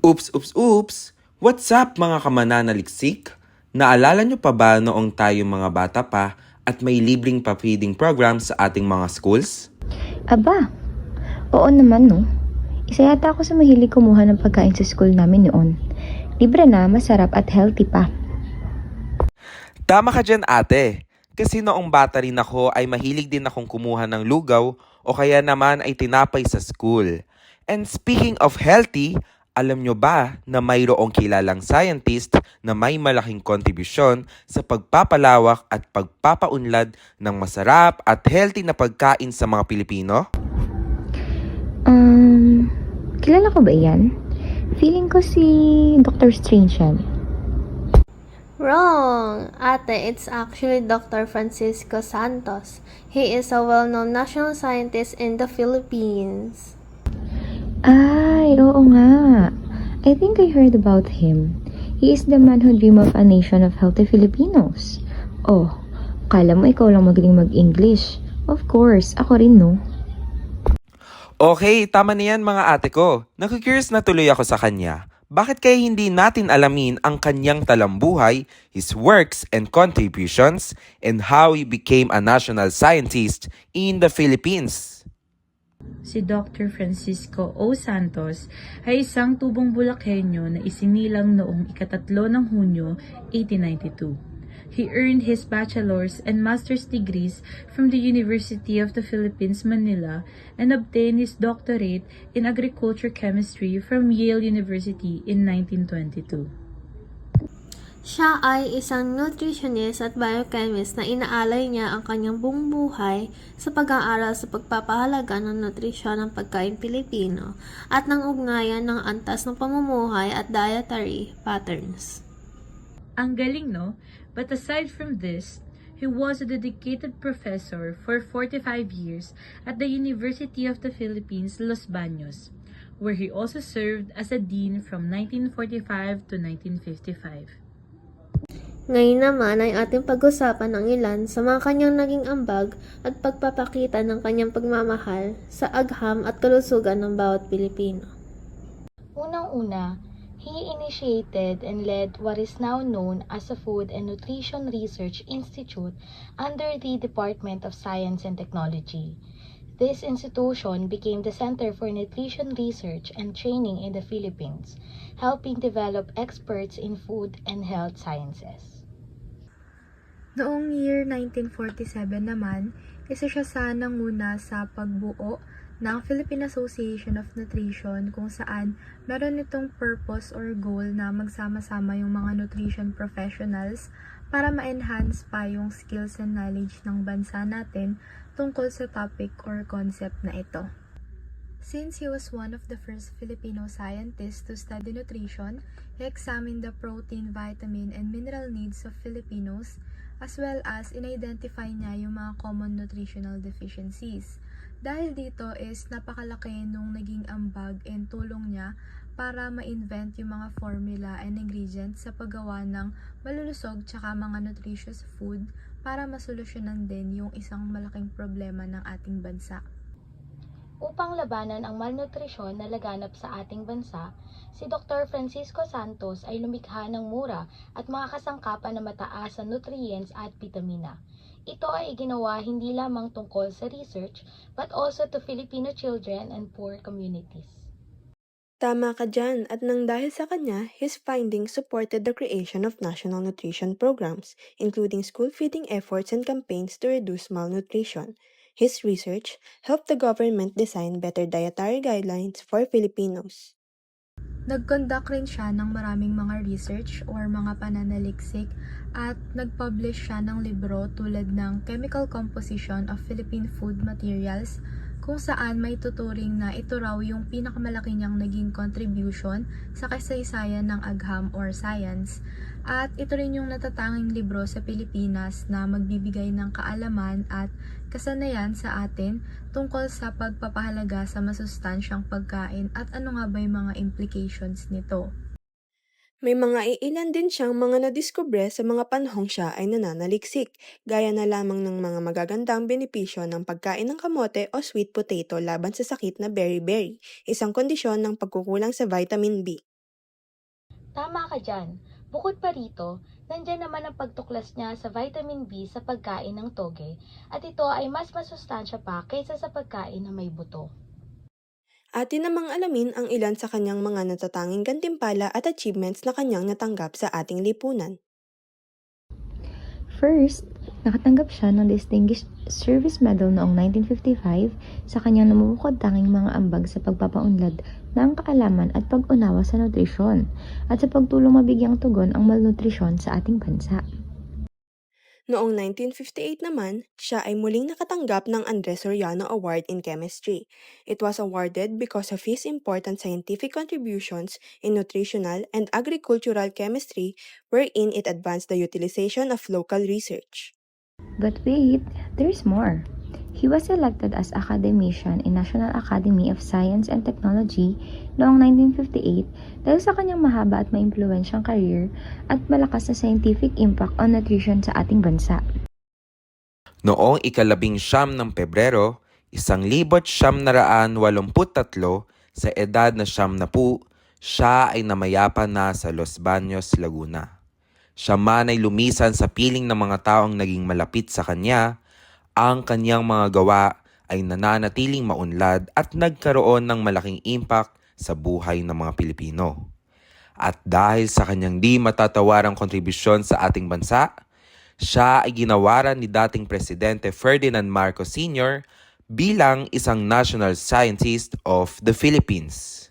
Oops! What's up mga kamananaliksik? Naalala nyo pa ba noong tayo mga bata pa at may libreng pa-feeding program sa ating mga schools? Aba, oo naman no. Isa yata ako sa mahilig kumuha ng pagkain sa school namin noon. Libre na, masarap at healthy pa. Tama ka dyan ate. Kasi noong bata rin ako ay mahilig din akong kumuha ng lugaw o kaya naman ay tinapay sa school. And speaking of healthy, alam nyo ba na mayroong kilalang scientist na may malaking kontribusyon sa pagpapalawak at pagpapaunlad ng masarap at healthy na pagkain sa mga Pilipino? Kilala ko ba yan? Feeling ko si Dr. Strange yan. Wrong! Ate, it's actually Dr. Francisco Santos. He is a well-known national scientist in the Philippines. Ay, oo nga. I think I heard about him. He is the man who dream of a nation of healthy Filipinos. Oh, kala mo ikaw lang magaling mag-English. Of course, ako rin no. Okay, tama na yan mga ate ko. Nakikurious na tuloy ako sa kanya. Bakit kaya hindi natin alamin ang kanyang talambuhay, his works and contributions, and how he became a national scientist in the Philippines? Si Dr. Francisco O. Santos ay isang tubong Bulakenyo na isinilang noong ika-3 ng Hunyo, 1892. He earned his bachelor's and master's degrees from the University of the Philippines, Manila, and obtained his doctorate in agriculture chemistry from Yale University in 1922. Siya ay isang nutritionist at biochemist na inaalay niya ang kanyang buong buhay sa pag-aaral sa pagpapahalaga ng nutrisyon ng pagkain Pilipino at ng ugnayan ng antas ng pamumuhay at dietary patterns. Ang galing, no? But aside from this, he was a dedicated professor for 45 years at the University of the Philippines, Los Baños, where he also served as a dean from 1945 to 1955. Ngayon naman ay ating pag-usapan ang ilan sa mga kanyang naging ambag at pagpapakita ng kanyang pagmamahal sa agham at kalusugan ng bawat Pilipino. Unang-una, he initiated and led what is now known as the Food and Nutrition Research Institute under the Department of Science and Technology. This institution became the Center for Nutrition Research and Training in the Philippines, helping develop experts in food and health sciences. Noong year 1947 naman, isa siya sa nanguna sa pagbuo ng Philippine Association of Nutrition kung saan meron itong purpose or goal na magsama-sama yung mga nutrition professionals para ma-enhance pa yung skills and knowledge ng bansa natin tungkol sa topic or concept na ito. Since he was one of the first Filipino scientists to study nutrition, he examined the protein, vitamin, and mineral needs of Filipinos as well as in-identify niya yung mga common nutritional deficiencies. Dahil dito is napakalaki nung naging ambag and tulong niya para ma-invent yung mga formula and ingredients sa paggawa ng malulusog tsaka mga nutritious food para masolusyonan din yung isang malaking problema ng ating bansa. Upang labanan ang malnutrisyon na laganap sa ating bansa, si Dr. Francisco Santos ay lumikha ng mura at mga kasangkapan na mataas sa nutrients at vitamina. Ito ay ginawa hindi lamang tungkol sa research but also to Filipino children and poor communities. Tama ka dyan at nang dahil sa kanya, his findings supported the creation of national nutrition programs, including school feeding efforts and campaigns to reduce malnutrition. His research helped the government design better dietary guidelines for Filipinos. Nag-conduct rin siya ng maraming mga research or mga pananaliksik at nag-publish siya ng libro tulad ng Chemical Composition of Philippine Food Materials kung saan may tuturing na ito raw yung pinakamalaki niyang naging contribution sa kasaysayan ng agham or science. At ito rin yung natatanging libro sa Pilipinas na magbibigay ng kaalaman at kasanayan sa atin tungkol sa pagpapahalaga sa masustansyang pagkain at ano nga ba yung mga implications nito. May mga iilan din siyang mga nadiskubre sa mga panahong siya ay nananaliksik, gaya na lamang ng mga magagandang benepisyo ng pagkain ng kamote o sweet potato laban sa sakit na beriberi, isang kondisyon ng pagkukulang sa vitamin B. Tama ka dyan. Bukod pa rito, nandyan naman ang pagtuklas niya sa vitamin B sa pagkain ng toge at ito ay mas masustansya pa kaysa sa pagkain na may buto. Atin namang alamin ang ilan sa kanyang mga natatanging gantimpala at achievements na kanyang natanggap sa ating lipunan. First, nakatanggap siya ng Distinguished Service Medal noong 1955 sa kanyang namumukod-tanging mga ambag sa pagpapaunlad ng kaalaman at pag-unawa sa nutrisyon at sa pagtulong mabigyang tugon ang malnutrisyon sa ating bansa. Noong 1958 naman, siya ay muling nakatanggap ng Andres Soriano Award in Chemistry. It was awarded because of his important scientific contributions in nutritional and agricultural chemistry, wherein it advanced the utilization of local research. But wait, there's more. He was elected as academician in National Academy of Science and Technology noong 1958 dahil sa kanyang mahaba at maimpluwensyang career at malakas na scientific impact on nutrition sa ating bansa. Noong 19 ng Pebrero, 1983 sa edad na 70, siya ay namayapa na sa Los Baños, Laguna. Siya man ay lumisan sa piling ng mga taong naging malapit sa kanya, ang kanyang mga gawa ay nananatiling maunlad at nagkaroon ng malaking impact sa buhay ng mga Pilipino. At dahil sa kanyang di matatawarang kontribusyon sa ating bansa, siya ay ginawaran ni dating Presidente Ferdinand Marcos Sr. bilang isang National Scientist of the Philippines.